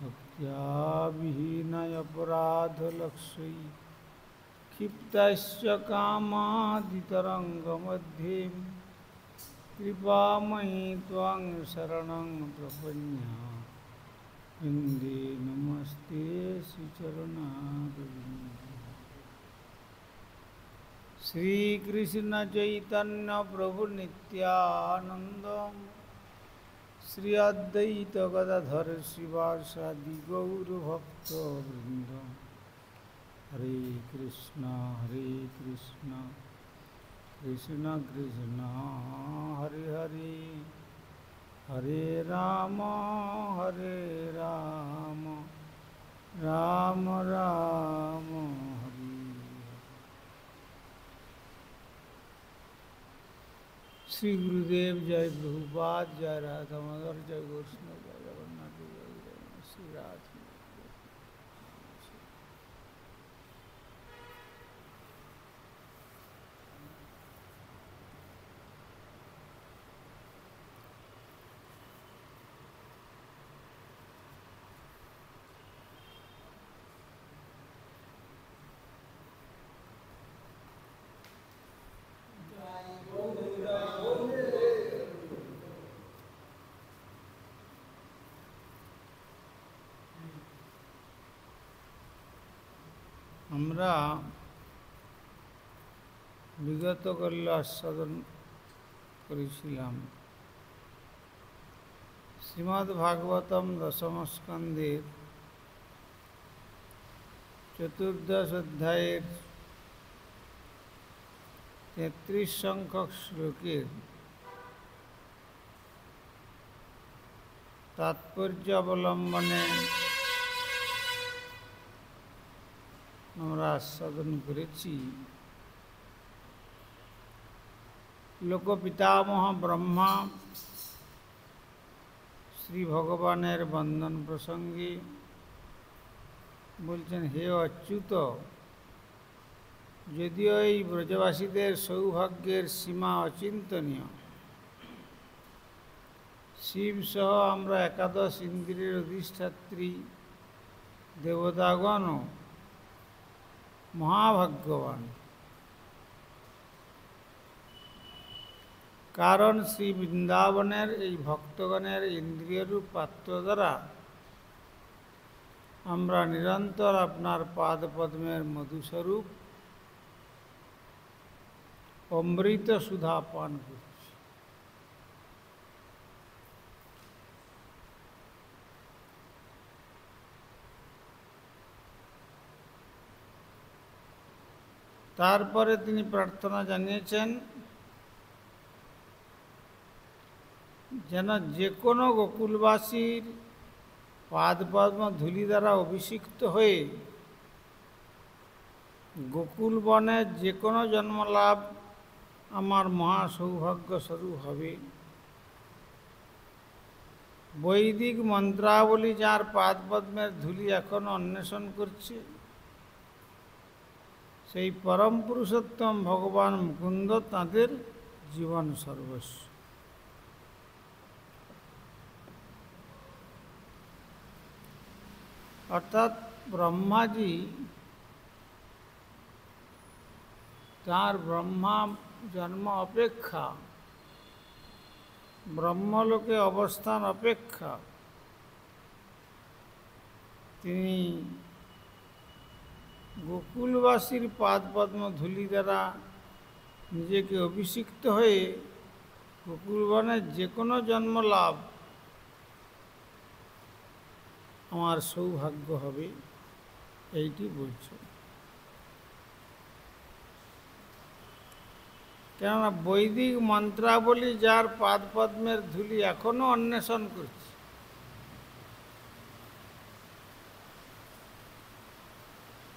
भक्त्या विहीनयपराधलक्ष्यै क्षिप्तस्य कामादितरङ्गमध्ये कृपामयि त्वां शरणं प्रपन्ना वन्दे नमस्ते श्रीचरणारविन्दे। श्रीकृष्ण चैतन्य प्रभु नित्यानंद श्री अद्वैत गदाधर शिवासादि गौर भक्त वृंद। हरे कृष्ण कृष्ण कृष्ण हरे हरे, हरे राम राम राम हरे। श्री गुरुदेव जय प्रभुपाद, जय राधा मदर, जय वैष्णव, जय जगन्नाथ, जय श्री राधा। আমরা বিগত কালে আস্বাদন করেছিলাম শ্রীমদ্ ভাগবতম দশম স্কন্ধের চতুর্দশ অধ্যায়ের 33 সংখ্যক শ্লোকের তাৎপর্য অবলম্বনে আমরা আস্বাদন করেছি লোকপিতামহ ব্রহ্মা শ্রী ভগবানের বন্দন প্রসঙ্গে বলছেন, হে অচ্যুত, যদিও এই ব্রজবাসীদের সৌভাগ্যের সীমা অচিন্তনীয়, শিব সহ আমরা একাদশ ইন্দ্রিয়ের অধিষ্ঠাত্রী দেবতাগণ মহাভাগ্যবান। কারণ শ্রী বৃন্দাবনের এই ভক্তগণের ইন্দ্রিয়রূপ পাত্র দ্বারা আমরা নিরন্তর আপনার পাদপদ্মের মধুস্বরূপ অমৃত সুধা পান করছি। তারপরে তিনি প্রার্থনা জানিয়েছেন যেন যে কোনো গোকুলবাসীর পাদপদ্ম ধূলি দ্বারা অভিষিক্ত হয়ে গোকুল বনের যে কোনো জন্মলাভ আমার মহা সৌভাগ্য স্বরূপ হবে। বৈদিক মন্ত্রাবলী যার পাদপদ্মের ধূলি এখনো অন্বেষণ করছে, সেই পরম পুরুষোত্তম ভগবান মুকুন্দ তাঁদের জীবন সর্বস্ব। অর্থাৎ ব্রহ্মাজি তাঁর ব্রহ্মা জন্ম অপেক্ষা, ব্রহ্মলোকে অবস্থান অপেক্ষা তিনি গোকুলবাসীর পাদপদ্ম ধূলি দ্বারা নিজেকে অভিষিক্ত হয়ে গোকুলবনের যে কোনো জন্ম লাভ আমার সৌভাগ্য হবে, এইটি বলছে। কেননা বৈদিক মন্ত্রাবলী যার পাদপদ্মের ধূলি এখনো অন্বেষণ করছে,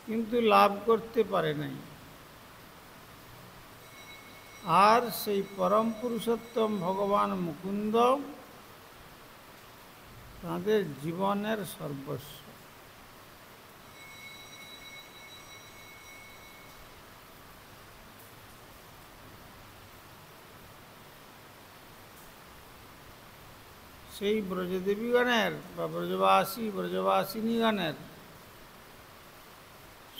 কিন্তু লাভ করতে পারে নাই। আর সেই পরম পুরুষোত্তম ভগবান মুকুন্দ তাঁদের জীবনের সর্বস্ব। সেই ব্রজদেবীগণের বা ব্রজবাসী ব্রজবাসিনীগণের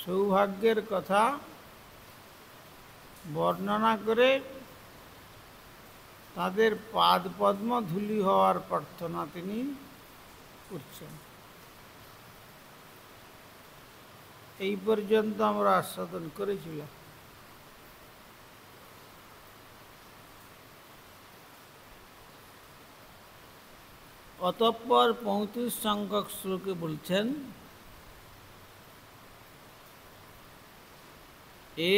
সৌভাগ্যের কথা বর্ণনা করে তাদের পাদপদ্ম ধূলি হওয়ার প্রার্থনা তিনি করছেন। এই পর্যন্ত আমরা আস্বাদন করেছিলাম। অতঃপর ৩৫ সংখ্যক শ্লোকে বলছেন,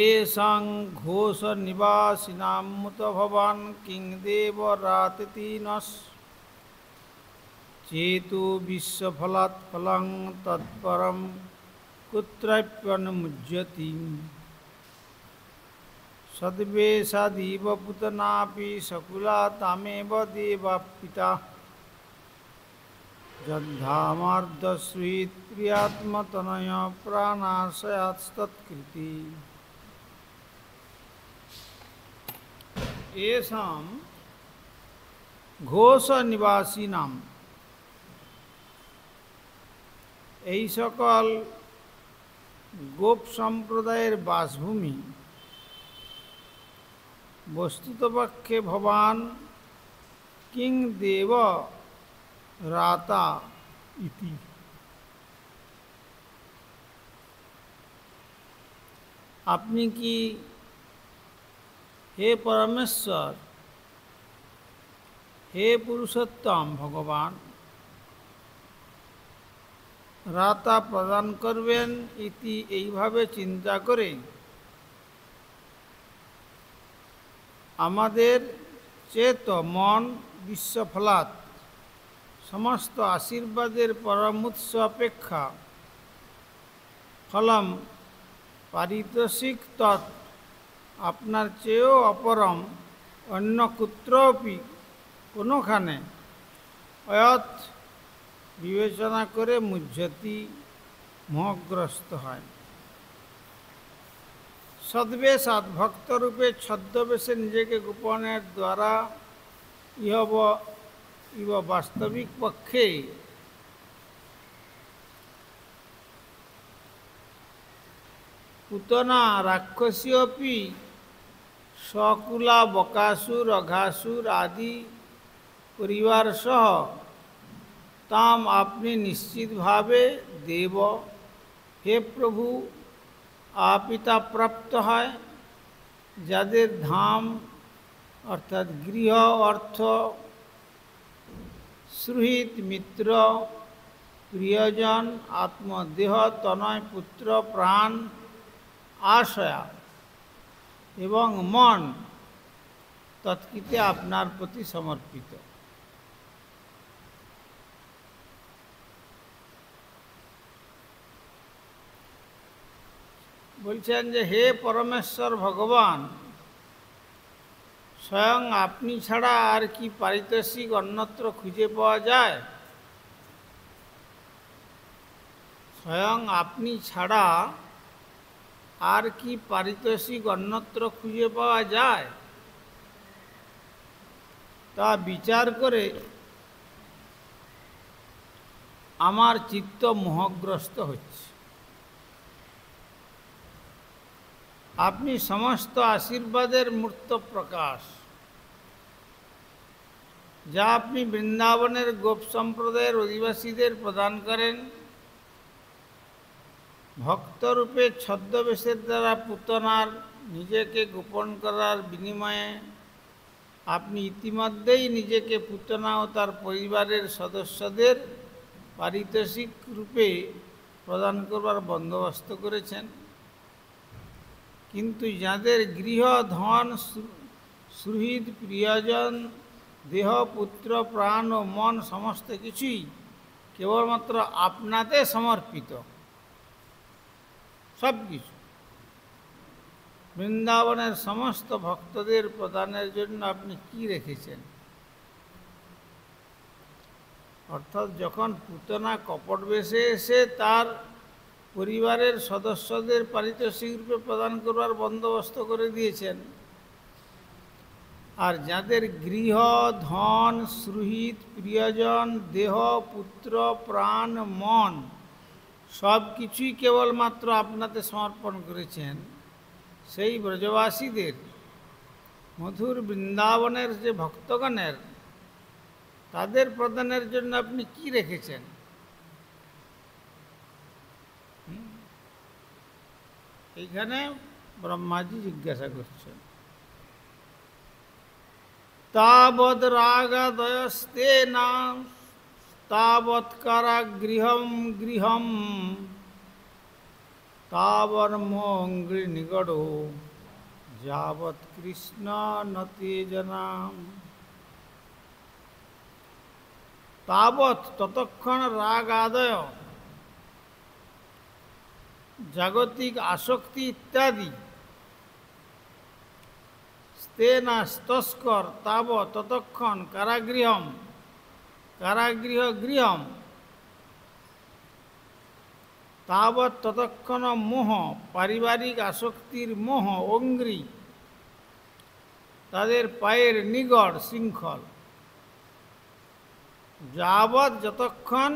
এষাং ঘোষ নিবাসিনামুত ভবান কিং দেব রাতিতি নস চেতু বিশ্বফলাৎ ফলং তৎপরম কুত্রাপ্যনুমুজ্যতি সদ্বেষাদিব পুতনাপি সকুলা তামেব দেবাপিতা যদ্ধামার্দশ্রীৎ প্রিয়াত্মতনয় প্রাণাশয়াৎস্তৎকৃতি। এষাম ঘোষ নিবাসিনাম, এই সকল গোপ সম্প্রদায়ের বাসভূমি বস্তুতপক্ষে ভবান কিং দেব রাতা ইতি। আপনি কি হে পরমেশ্বর, হে পুরুষোত্তম ভগবান, রাতা প্রদান করবেন ইতি, এইভাবে চিন্তা করে আমাদের চেত মন বিশ্বফলাৎ, সমস্ত আশীর্বাদের পরমোৎস অপেক্ষা ফলম পারিতোষিক তৎ, আপনার চেয়েও অপরম অন্য কুত্রপি কোনোখানে অয়ত বিবেচনা করে মুহ্যতি মোহগ্রস্ত হয়। সদ্বেষাৎ, ভক্তরূপে ছদ্মবেশে নিজেকে গোপনের দ্বারা ইহ বাস্তবিক পক্ষে পুতনা রাক্ষসীয়পি সকুলা বকাসুর অঘাসুর আদি পরিবার সহ তাম আপনি নিশ্চিতভাবে দেব, হে প্রভু আপিতা প্রাপ্ত হয়, যাদের ধাম অর্থাৎ গৃহ, অর্থ, সুহৃদ, মিত্র, প্রিয়জন, আত্মদেহ, তনয়, পুত্র, প্রাণ, আশয়া এবং মন তৎকৃতে আপনার প্রতি সমর্পিত। বলছেন যে হে পরমেশ্বর ভগবান, স্বয়ং আপনি ছাড়া আর কি পারিতোষিক অন্যত্র খুঁজে পাওয়া যায়? স্বয়ং আপনি ছাড়া আর কি পারিতোষিক অন্যত্র খুঁজে পাওয়া যায়? তা বিচার করে আমার চিত্ত মোহগ্রস্ত হচ্ছে। আপনি সমস্ত আশীর্বাদের মূর্ত প্রকাশ, যা আপনি বৃন্দাবনের গোপ সম্প্রদায়ের অধিবাসীদের প্রদান করেন। ভক্তরূপে ছদ্মবেশের দ্বারা পুতনার নিজেকে গোপন করার বিনিময়ে আপনি ইতিমধ্যেই নিজেকে পুতনা ও তার পরিবারের সদস্যদের পারিতোষিক রূপে প্রদান করবার বন্দোবস্ত করেছেন। কিন্তু যাদের গৃহ, ধন, সুহৃদ, প্রিয়জন, দেহ, পুত্র, প্রাণ ও মন সমস্ত কিছুই কেবলমাত্র আপনাতে সমর্পিত, সব কিছু বৃন্দাবনের সমস্ত ভক্তদের প্রদানের জন্য আপনি কি রেখেছেন? অর্থাৎ যখন পুতনা কপট বেশে এসে তার পরিবারের সদস্যদের পারিতোষিক রূপে প্রদান করবার বন্দোবস্ত করে দিয়েছেন, আর যাদের গৃহ, ধন, সুহৃদ, প্রিয়জন, দেহ, পুত্র, প্রাণ, মন সব কিছুই কেবলমাত্র আপনাতে সমর্পণ করেছেন, সেই ব্রজবাসীদের মধুর বৃন্দাবনের যে ভক্তগণের, তাদের প্রদানের জন্য আপনি কি রেখেছেন? এইখানে ব্রহ্মাজি জিজ্ঞাসা করছেন। তাবদ রাগাদয়স্তে না তাবৎ কারাগৃহম গৃহম তাবর্মঙ্গি নিগড় যাবৎ কৃষ্ণ নতে জনাম। তাবৎ ততক্ষণ রাগ আদয়, জাগতিক আসক্তি ইত্যাদি, স্তেনা তস্কর তাব ততক্ষণ, কারাগৃহম কারাগৃহ গৃহম, তাবৎ ততক্ষণ মোহ পারিবারিক আসক্তির মোহ, অঙ্গ্রি তাদের পায়ের নিগড় শৃঙ্খল, যাবৎ যতক্ষণ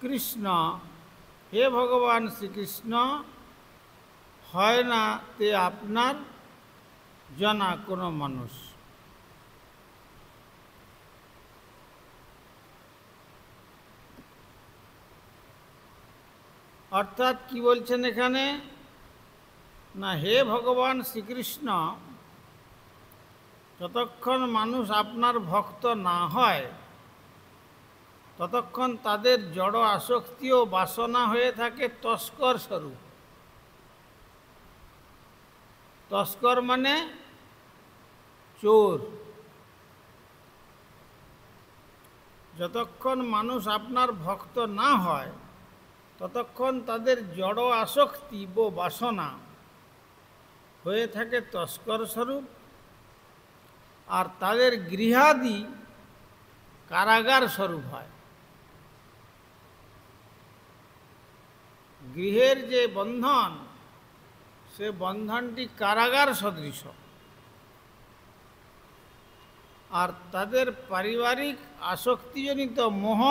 কৃষ্ণ হে ভগবান শ্রীকৃষ্ণ হয় না তে আপনার জানা কোনো মানুষ। অর্থাৎ কি বলছেন এখানে না, হে ভগবান শ্রীকৃষ্ণ যতক্ষণ মানুষ আপনার ভক্ত না হয় ততক্ষণ তাদের জড় আসক্তি ও বাসনা হয়ে থাকে তস্কর স্বরূপ। তস্কর মানে চোর। যতক্ষণ মানুষ আপনার ভক্ত না হয় ততক্ষণ তাদের জড় আসক্তি ও বাসনা হয়ে থাকে তস্কর স্বরূপ, আর তাদের গৃহাদি কারাগার স্বরূপ হয়। গৃহের যে বন্ধন, সে বন্ধনটি কারাগার সদৃশ, আর তাদের পারিবারিক আসক্তিজনিত মোহ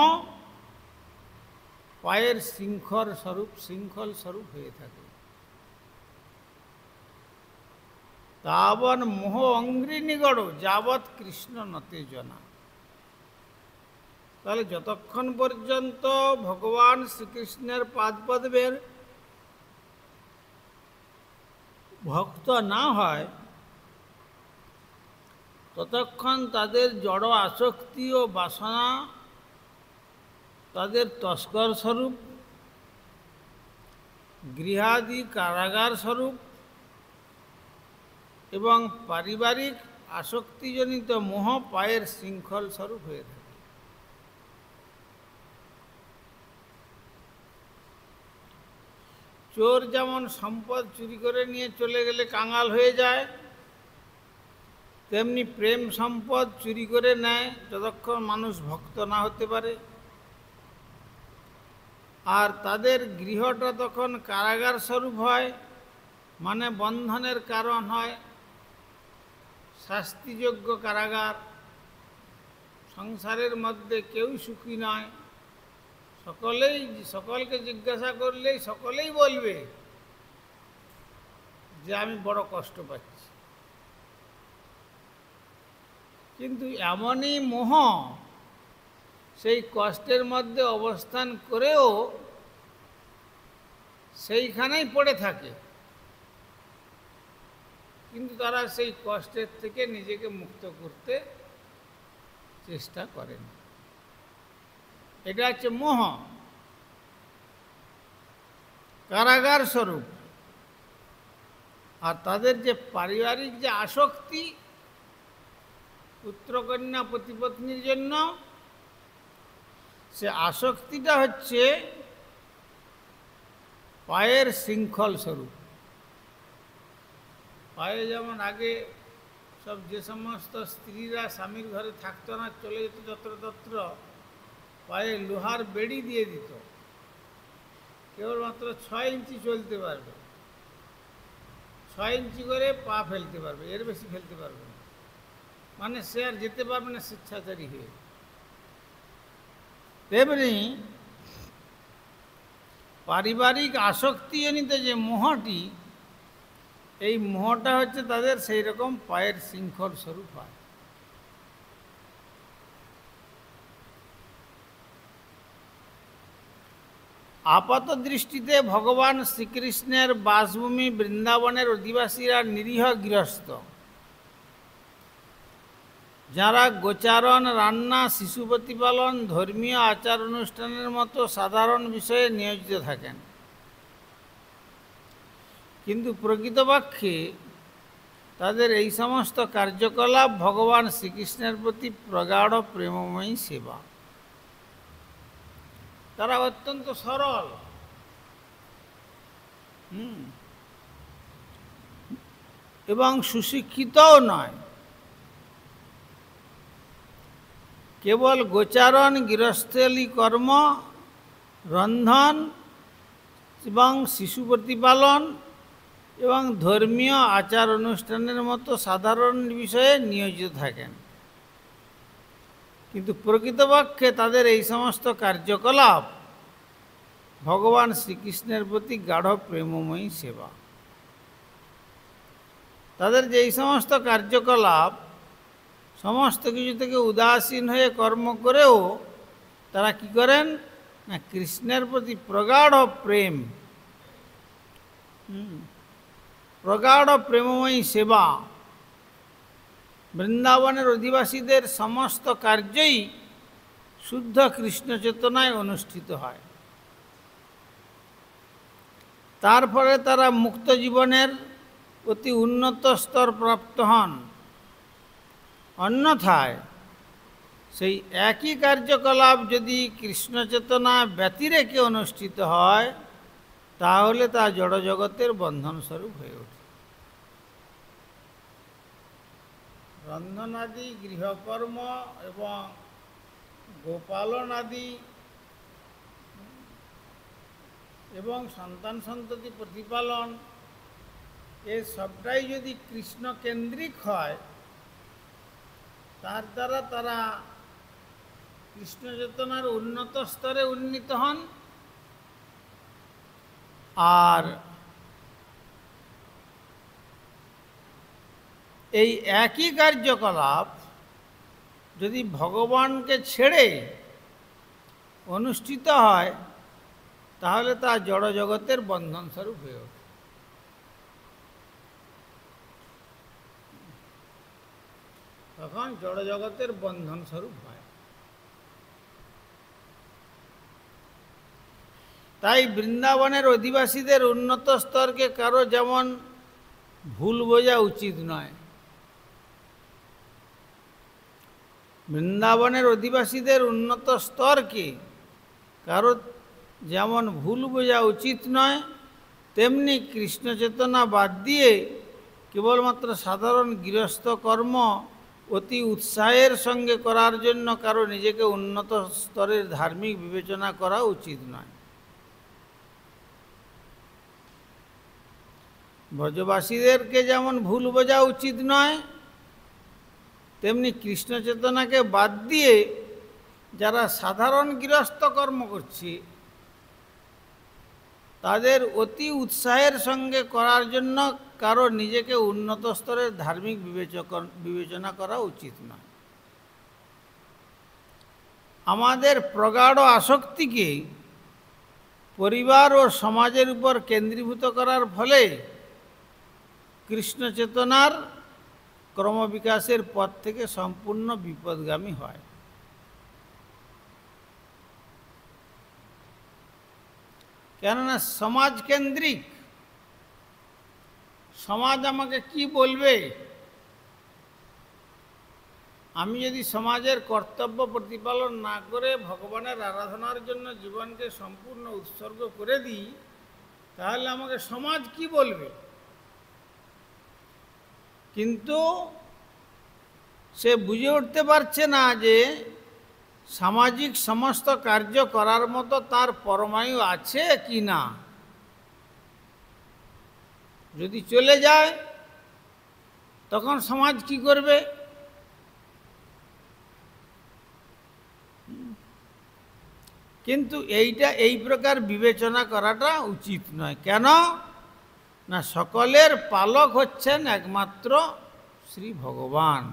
পায়ের শৃঙ্খল স্বরূপ হয়ে থাকে। তাবন মোহ অঙ্গ্রি নিগড় যাবৎ কৃষ্ণ নতে জনা। তাহলে যতক্ষণ পর্যন্ত ভগবান শ্রীকৃষ্ণের পাদপদ্মের ভক্ত না হয় ততক্ষণ তাদের জড় আসক্তি ও বাসনা তাদের তস্কর স্বরূপ, গৃহাদি কারাগার স্বরূপ এবং পারিবারিক আসক্তিজনিত মোহ পায়ের শৃঙ্খল স্বরূপ হয়ে থাকে। চোর যেমন সম্পদ চুরি করে নিয়ে চলে গেলে কাঙাল হয়ে যায়, তেমনি প্রেম সম্পদ চুরি করে নেয় যতক্ষণ মানুষ ভক্ত না হতে পারে, আর তাদের গৃহটা তখন কারাগার স্বরূপ হয়, মানে বন্ধনের কারণ হয়, শাস্তিযোগ্য কারাগার। সংসারের মধ্যে কেউ সুখী নয়, সকলকে জিজ্ঞাসা করলেই সকলেই বলবে যে আমি বড় কষ্ট পাচ্ছি। কিন্তু এমনই মোহ সেই কষ্টের মধ্যে অবস্থান করেও সেইখানেই পড়ে থাকে, কিন্তু তারা সেই কষ্টের থেকে নিজেকে মুক্ত করতে চেষ্টা করেন। এটা হচ্ছে মোহ, কারাগার স্বরূপ। আর তাদের যে পারিবারিক যে আসক্তি পুত্রকন্যা পতিপত্নীর জন্য, সে আসক্তিটা হচ্ছে পায়ের শৃঙ্খল স্বরূপ। পায়ে যেমন আগে সব যে সমস্ত স্ত্রীরা স্বামীর ঘরে থাকতো না, চলে যেত যত্রতত্র, পায়ে লোহার বেড়ি দিয়ে দিত, কেবলমাত্র 6 ইঞ্চি চলতে পারবে, 6 ইঞ্চি করে পা ফেলতে পারবে, এর বেশি ফেলতে পারবে না। মানে সে আর যেতে পারবে না স্বেচ্ছাচারী হয়ে। তেমনি পারিবারিক আসক্তিজনিত যে মোহটি, এই মোহটা হচ্ছে তাদের সেই রকম পায়ের শৃঙ্খল স্বরূপ হয়। আপাত দৃষ্টিতে ভগবান শ্রীকৃষ্ণের বাসভূমি বৃন্দাবনের অধিবাসীরা নিরীহ গৃহস্থ, যারা গোচারণ, রান্না, শিশু প্রতিপালন, ধর্মীয় আচার অনুষ্ঠানের মতো সাধারণ বিষয়ে নিয়োজিত থাকেন। কিন্তু প্রকৃতপক্ষে তাদের এই সমস্ত কার্যকলাপ ভগবান শ্রীকৃষ্ণের প্রতি প্রগাঢ় প্রেমময়ী সেবা। তারা অত্যন্ত সরল, এবং সুশিক্ষিতও নয়। কেবল গোচারণ, গৃহস্থলী কর্ম, রন্ধন এবং শিশু প্রতিপালন এবং ধর্মীয় আচার অনুষ্ঠানের মতো সাধারণ বিষয়ে নিয়োজিত থাকেন। কিন্তু প্রকৃতপক্ষে তাদের এই সমস্ত কার্যকলাপ ভগবান শ্রীকৃষ্ণের প্রতি গাঢ় প্রেমময়ী সেবা। তাদের যে এই সমস্ত কার্যকলাপ সমস্ত কিছু থেকে উদাসীন হয়ে কর্ম করেও তারা কি করেন না, কৃষ্ণের প্রতি প্রগাঢ় প্রেম, প্রগাঢ় প্রেমময়ী সেবা। বৃন্দাবনের অধিবাসীদের সমস্ত কার্যই শুদ্ধ কৃষ্ণ চেতনায় অনুষ্ঠিত হয়। তার ফলে তারা মুক্ত জীবনের অতি উন্নত স্তর প্রাপ্ত হন। অন্যথায় সেই একই কার্যকলাপ যদি কৃষ্ণ চেতনা ব্যতিরেকে অনুষ্ঠিত হয়, তাহলে তা জড়জগতের বন্ধনস্বরূপ হয়ে ওঠে। রন্ধনাদি, গৃহকর্ম এবং গোপালনাদি এবং সন্তান সন্ততি প্রতিপালন, এ সবটাই যদি কৃষ্ণ কেন্দ্রিক হয়, তার দ্বারা তারা কৃষ্ণ চেতনার উন্নত স্তরে উন্নীত হন। আর এই একই কার্যকলাপ যদি ভগবানকে ছেড়ে অনুষ্ঠিত হয়, তাহলে তা জড়জগতের বন্ধনস্বরূপ হয়ে ওঠে। তখন জড়জগতের বন্ধনস্বরূপ হয়। তাই বৃন্দাবনের অধিবাসীদের উন্নত স্তরকে কারো যেমন ভুল বোঝা উচিত নয়। বৃন্দাবনের অধিবাসীদের উন্নত স্তরকে কারো যেমন ভুল বোঝা উচিত নয়, তেমনি কৃষ্ণ চেতনা বাদ দিয়ে কেবলমাত্র সাধারণ গৃহস্থ কর্ম অতি উৎসাহের সঙ্গে করার জন্য কারো নিজেকে উন্নত স্তরের ধার্মিক বিবেচনা করা উচিত নয়। ব্রজবাসীদেরকে যেমন ভুল বোঝা উচিত নয়, তেমনি কৃষ্ণ চেতনাকে বাদ দিয়ে যারা সাধারণ গৃহস্থ কর্ম করছে তাদের অতি উৎসাহের সঙ্গে করার জন্য কারো নিজেকে উন্নত স্তরের ধার্মিক বিবেচনা করা উচিত নয়। আমাদের প্রগাঢ় আসক্তিকে পরিবার ও সমাজের উপর কেন্দ্রীভূত করার ফলে কৃষ্ণ চেতনার ক্রমবিকাশের পথ থেকে সম্পূর্ণ বিপদগামী হয়। কেননা সমাজকেন্দ্রিক, সমাজ আমাকে কি বলবে, আমি যদি সমাজের কর্তব্য প্রতিপালন না করে ভগবানের আরাধনার জন্য জীবনকে সম্পূর্ণ উৎসর্গ করে দিই, তাহলে আমাকে সমাজ কি বলবে। কিন্তু সে বুঝে উঠতে পারছে না যে সামাজিক সমস্ত কার্য করার মতো তার পরমায়ু আছে কি না। যদি চলে যায় তখন সমাজ কি করবে? কিন্তু এই প্রকার বিবেচনা করাটা উচিত নয়। কেন না, সকলের পালক হচ্ছেন একমাত্র শ্রী ভগবান।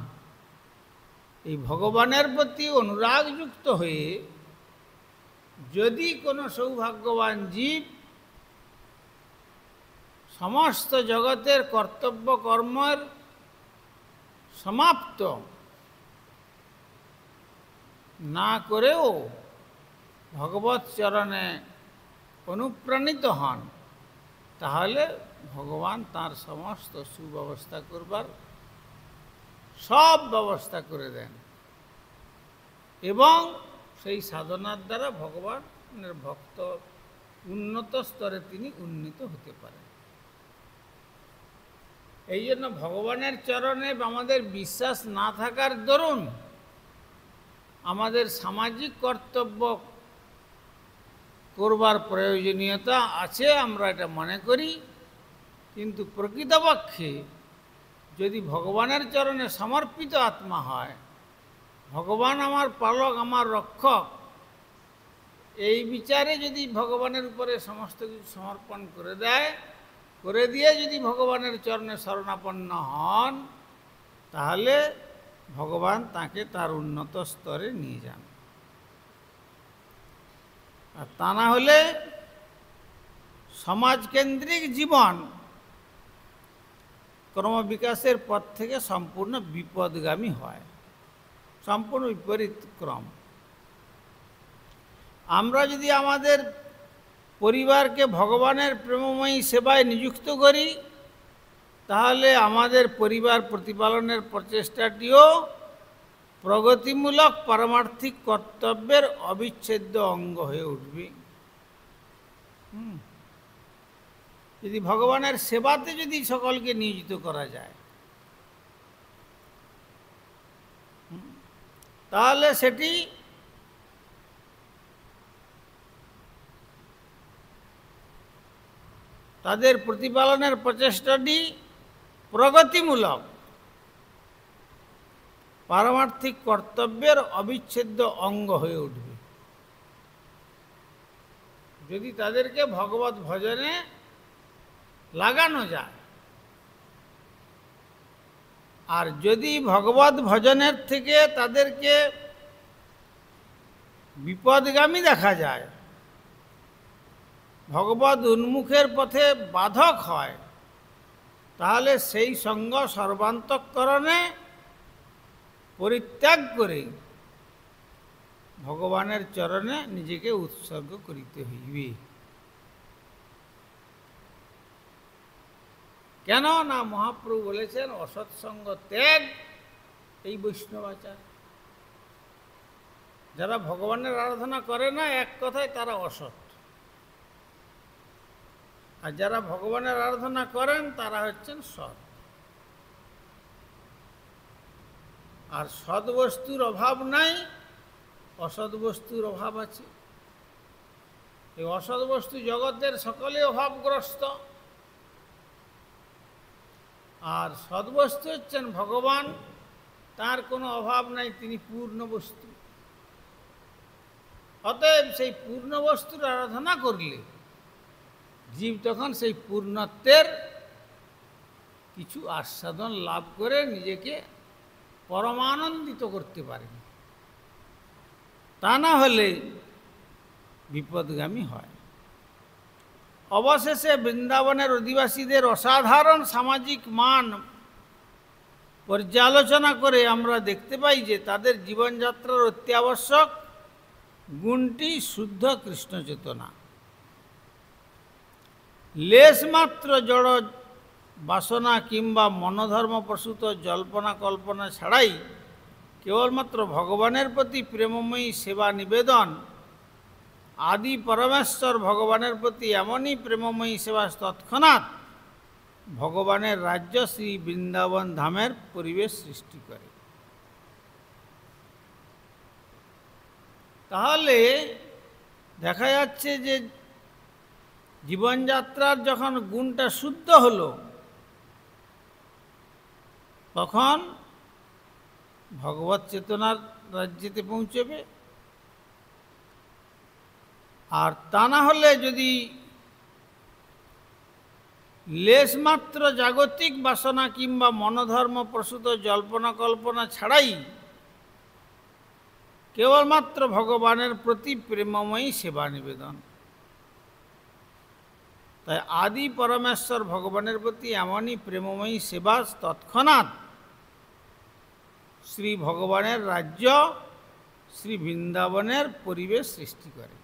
এই ভগবানের প্রতি অনুরাগযুক্ত হয়ে যদি কোনো সৌভাগ্যবান জীব সমস্ত জগতের কর্তব্য কর্মের সমাপ্ত না করেও ভগবৎ চরণে অনুপ্রাণিত হন, তাহলে ভগবান তার সমস্ত সুব্যবস্থা করবার সব ব্যবস্থা করে দেন এবং সেই সাধনার দ্বারা ভগবানের ভক্ত উন্নত স্তরে তিনি উন্নীত হতে পারেন। এই জন্য ভগবানের চরণে আমাদের বিশ্বাস না থাকার দরুন আমাদের সামাজিক কর্তব্য করবার প্রয়োজনীয়তা আছে, আমরা এটা মনে করি। কিন্তু প্রকৃতপক্ষে যদি ভগবানের চরণে সমর্পিত আত্মা হয়, ভগবান আমার পালক, আমার রক্ষক, এই বিচারে যদি ভগবানের উপরে সমস্ত কিছু সমর্পণ করে দেয়, করে দিয়ে যদি ভগবানের চরণে শরণাপন্ন হন, তাহলে ভগবান তাকে তার উন্নত স্তরে নিয়ে যান। আর তা না হলে সমাজকেন্দ্রিক জীবন ক্রমবিকাশের পথ থেকে সম্পূর্ণ বিপদগামী হয়, সম্পূর্ণ বিপরীত ক্রম। আমরা যদি আমাদের পরিবারকে ভগবানের প্রেমময়ী সেবায় নিযুক্ত করি, তাহলে আমাদের পরিবার প্রতিপালনের প্রচেষ্টাটিও প্রগতিমূলক পারমার্থিক কর্তব্যের অবিচ্ছেদ্য অঙ্গ হয়ে উঠবে। যদি ভগবানের সেবাতে যদি সকলকে নিয়োজিত করা যায়, তাহলে সেটি তাদের প্রতিপালনের প্রচেষ্টাটি প্রগতিমূলক পারমার্থিক কর্তব্যের অবিচ্ছেদ্য অঙ্গ হয়ে উঠবে। যদি তাদেরকে ভগবত ভজনে লাগানো যায়, আর যদি ভগবত ভজনের থেকে তাদেরকে বিপদগামী দেখা যায়, ভগবত উন্মুখের পথে বাধক হয়, তাহলে সেই সঙ্গ সর্বান্তঃকরণে পরিত্যাগ করে ভগবানের চরণে নিজেকে উৎসর্গ করিতে হইবে। কেন না, মহাপ্রভু বলেছেন অসৎসঙ্গ ত্যাগ এই বৈষ্ণবাচার। যারা ভগবানের আরাধনা করে না, এক কথায় তারা অসৎ। আর যারা ভগবানের আরাধনা করেন তারা হচ্ছেন সৎ। আর সৎ বস্তুর অভাব নাই, অসৎ বস্তুর অভাব আছে। এই অসৎ বস্তু জগতের সকলে অভাবগ্রস্ত, আর সদ্বস্তু হচ্ছেন ভগবান, তার কোনো অভাব নাই, তিনি পূর্ণ বস্তু। অতএব সেই পূর্ণ বস্তুর আরাধনা করলে জীব তখন সেই পূর্ণত্বের কিছু আস্বাদন লাভ করে নিজেকে পরমানন্দিত করতে পারে। তা না হলে বিপদগামী হয়। অবশেষে বৃন্দাবনের অধিবাসীদের অসাধারণ সামাজিক মান পর্যালোচনা করে আমরা দেখতে পাই যে তাদের জীবনযাত্রার অত্যাবশ্যক গুণটি শুদ্ধ কৃষ্ণ চেতনা। লেশমাত্র জড় বাসনা কিংবা মনোধর্ম প্রসূত জল্পনা কল্পনা ছাড়াই কেবলমাত্র ভগবানের প্রতি প্রেমময়ী সেবা নিবেদন, আদি পরমেশ্বর ভগবানের প্রতি এমনই প্রেমময়ী সেবা তৎক্ষণাৎ ভগবানের রাজ্য শ্রী বৃন্দাবন ধামের পরিবেশ সৃষ্টি করে। তাহলে দেখা যাচ্ছে যে জীবনযাত্রার যখন গুণটা শুদ্ধ হলো, তখন ভগবত চেতনার রাজ্যেতে পৌঁছবে। আর তা না হলে যদি লেশমাত্র জাগতিক বাসনা কিংবা মনোধর্ম প্রসূত জল্পনা কল্পনা ছাড়াই কেবলমাত্র ভগবানের প্রতি প্রেমময়ী সেবা নিবেদন, তাই আদি পরমেশ্বর ভগবানের প্রতি এমনই প্রেমময়ী সেবা তৎক্ষণাৎ শ্রী ভগবানের রাজ্য শ্রী বৃন্দাবনের পরিবেশ সৃষ্টি করে।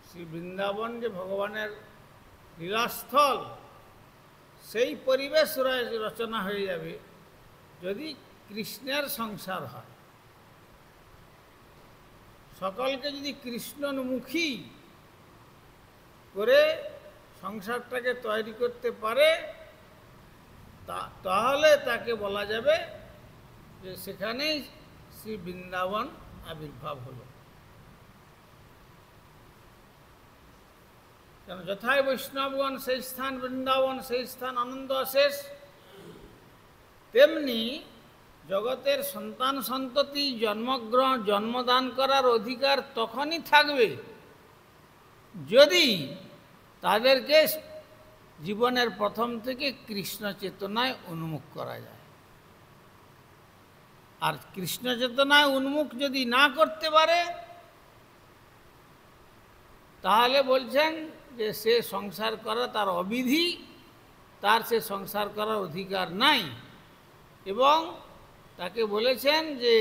শ্রী বৃন্দাবন যে ভগবানের লীলাস্থল, সেই পরিবেশ রচনা হয়ে যাবে যদি কৃষ্ণের সংসার হয়। সকলকে যদি কৃষ্ণমুখী করে সংসারটাকে তৈরি করতে পারে, তাহলে তাকে বলা যাবে যে সেখানেই শ্রী বৃন্দাবন আবির্ভাব হলো। কেন যথায় বৈষ্ণবগণ সেই স্থান বৃন্দাবন, সেই স্থান আনন্দ অশেষ, তেমনি জগতের সন্তান সন্ততি জন্মদান করার অধিকার তখনই থাকবে যদি তাদেরকে জীবনের প্রথম থেকে কৃষ্ণ চেতনায় উন্মুখ করা যায়। আর কৃষ্ণ চেতনায় উন্মুখ যদি না করতে পারে, তাহলে বলছেন যে সে সংসার করা তার অবিধি, তার সে সংসার করার অধিকার নাই। এবং তাকে বলেছেন যে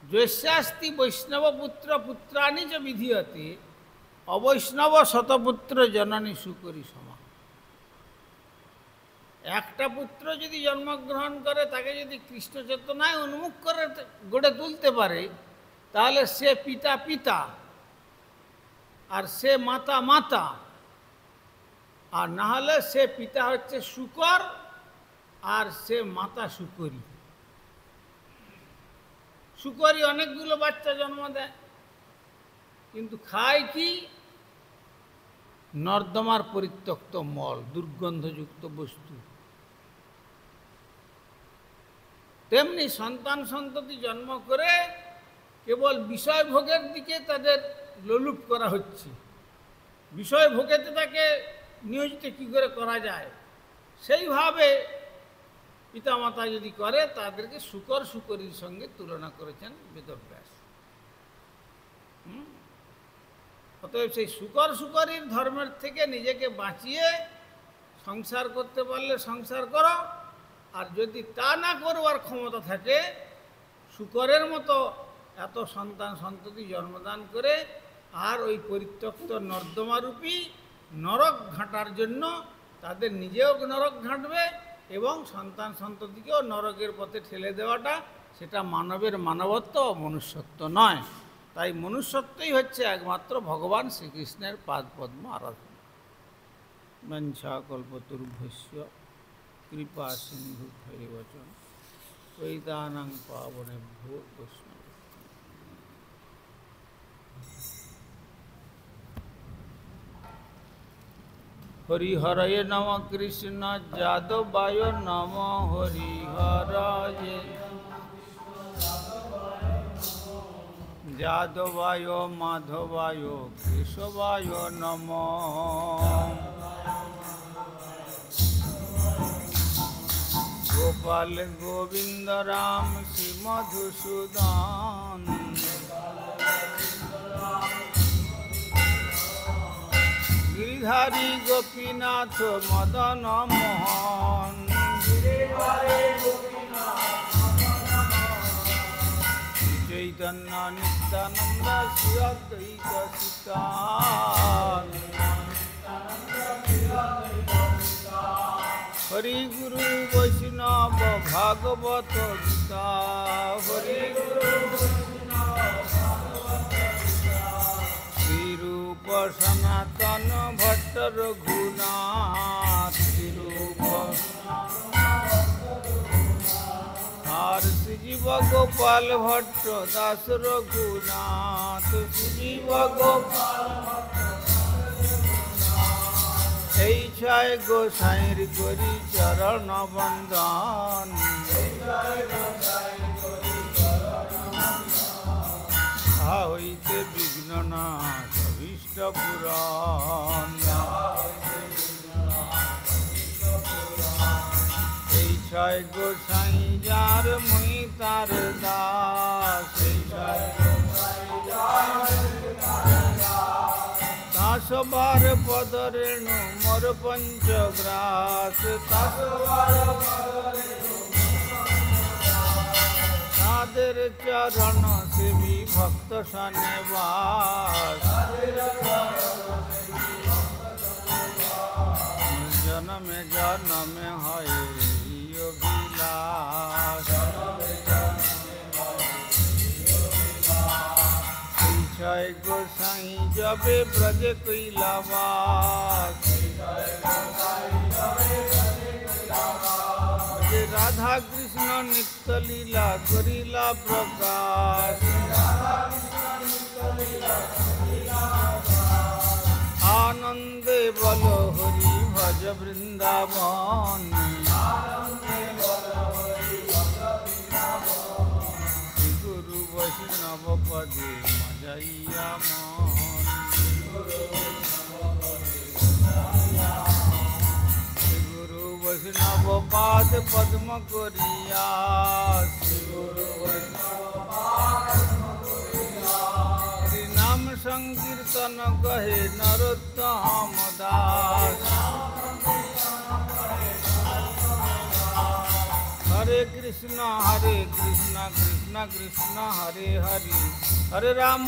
যস্যাস্তি বৈষ্ণব পুত্র পুত্রাণি চ বিধীয়তে অবৈষ্ণব শতপুত্র জননী সুকরি সমা। একটা পুত্র যদি জন্মগ্রহণ করে, তাকে যদি কৃষ্ণ চেতনায় উন্মুখ করে গড়ে তুলতে পারে, তাহলে সে পিতা পিতা, আর সে মাতা মাতা। আর না হলে সে পিতা হচ্ছে শুকর আর সে মাতা শুকরী। শুকরী অনেকগুলো বাচ্চা জন্ম দেয়, কিন্তু খায় কি? নর্দমার পরিত্যক্ত মল, দুর্গন্ধযুক্ত বস্তু। তেমনি সন্তান সন্ততি জন্ম করে কেবল বিষয় ভোগের দিকে তাদের লোলুপ করা হচ্ছে। বিষয় ভোগেতে তাকে নিয়োজিত কী করে করা যায়, সেইভাবে পিতামাতা যদি করে, তাদেরকে শুকর শুকরীর সঙ্গে তুলনা করেছেন বেদব্যাস। অতএব সেই শুকর শুকরীর ধর্মের থেকে নিজেকে বাঁচিয়ে সংসার করতে পারলে সংসার করো, আর যদি তা না করবার ক্ষমতা থাকে, শুকরের মতো এত সন্তান সন্ততি জন্মদান করে আর ওই পরিত্যক্ত নর্দমারূপী নরক ঘাঁটার জন্য তাদের নিজেও নরক ঘাঁটবে এবং সন্তান সন্ততিকেও নরকের পথে ঠেলে দেওয়াটা, সেটা মানবের মানবত্ব ও মনুষ্যত্ব নয়। তাই মনুষ্যত্বই হচ্ছে একমাত্র ভগবান শ্রীকৃষ্ণের পাদপদ্ম আরাধনা। বঞ্ছা কল্পতরুভ্যস্য কৃপা সিন্ধু ভৈরবচ পৈতানাং পাবনেভ্যো বৈষ্ণব। হরিহরয়ে নম কৃষ্ণ যাদবায় নম হরিহরয়ে যাদবায় মাধবায় কেশবায় নম। গোপাল গোবিন্দ রাম শ্রী মধুসূদন গিরিধারী গোপীনাথ মদন মোহন চৈতন্য নিত্যানন্দ শ্রী অদ্বৈত সীতান হরি গুরু বৈষ্ণব ভাগবত গীতা হরি শ্রীরূপ সনাতন ভট্ট রঘুনাথ শ্রীরূপ আর শ্রীজীব গোপাল ভট্ট দাস রঘুনাথ শ্রীজীব গোপাল এই ছয় গোসাইর করি চরণ বন্দন, তাহা হইতে বিঘ্ন নাশ অভীষ্ট পূরণ। এই ছয় গোসাই যার মুই তার দাস, এই ছয় তাসবার পদরেণু মোর পঞ্চগ্রাস, তাদের চরণ সেবী ভক্ত সনে বাস। জনমে জনমে হয় অভিলাষ, ছয় গোসাই যবে ব্রজে কৈলাবাস, রাধা কৃষ্ণ নিত্য লীলা করিলা প্রকাশ। আনন্দে বল হরি ভজ বৃন্দাবন, গুরু বৈষ্ণব পদে মজাইয়া মন। গুরু বৈষ্ণব পাদ পদ্ম করিয়া, নাম সংকীর্তন কহে নরোত্তম দাস। হরে কৃষ্ণ কৃষ্ণ কৃষ্ণ হরে হরে, হরে রাম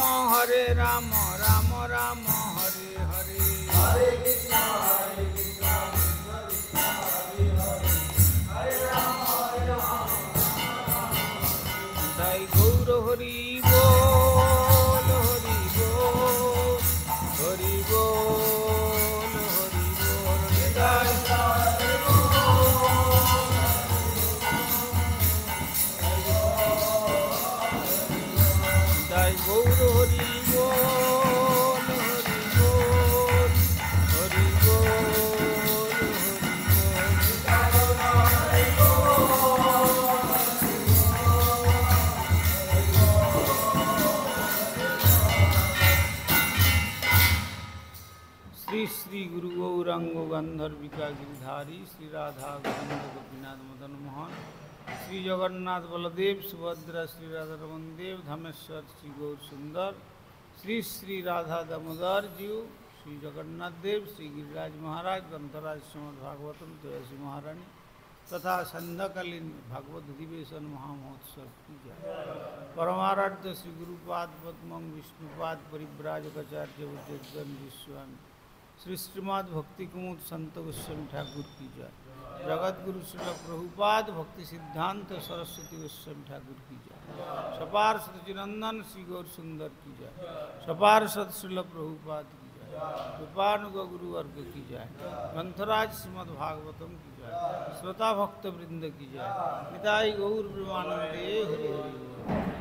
রাম রাম হরে হরে। হরে কৃষ্ণ কৃষ্ণ কৃষ্ণ হরে হরে, হরে রাম তাই গৌর হরি বল, হরি বল, হরি বল, হরি বল, তাই তাই গৌর হরি বল, হরি বল, হরি বল, হরি বল। শ্রী শ্রী গুরু গৌরাঙ্গ গন্ধর্বিকা গিরিধারী শ্রী রাধা গোবিন্দ গোপীনাথ মদন মোহন, শ্রী জগন্নাথ বলদেব সুভদ্রা শ্রী রাধা রমন देव धामेश्वर श्री गौर सुंदर, श्री श्री राधा दामोदर जीव, श्री जगन्नाथ देव, श्री गिरिराज महाराज, ग्रंथराज श्रीमद् भागवतम तुलसी महारानी तथा संध्याकालीन भागवत अधिवेशन महामहोत्सव की जय। परमाराध्य श्री गुरुपाद पद्मं विष्णुपाद परिव्राजकाचार्य उद्यन विश्वामी श्री श्रीमद् भक्ति कुमुद संत गोस्वामी ठाकुर की जय। जगत गुरु श्रील प्रभुपाद भक्ति सिद्धांत सरस्वती गोस्वामी ठाकुर की जय। सपार्षद चिरंदन श्री गौर सुंदर की जय। सपार्षद श्रील प्रभुपाद की जय। कृपानुग गुरु वर्ग की जय। ग्रंथराज श्रीमद् भागवतम की जय। श्रोता भक्त वृंद की जय। निताई गौर प्रेमानंदे हरि हरि।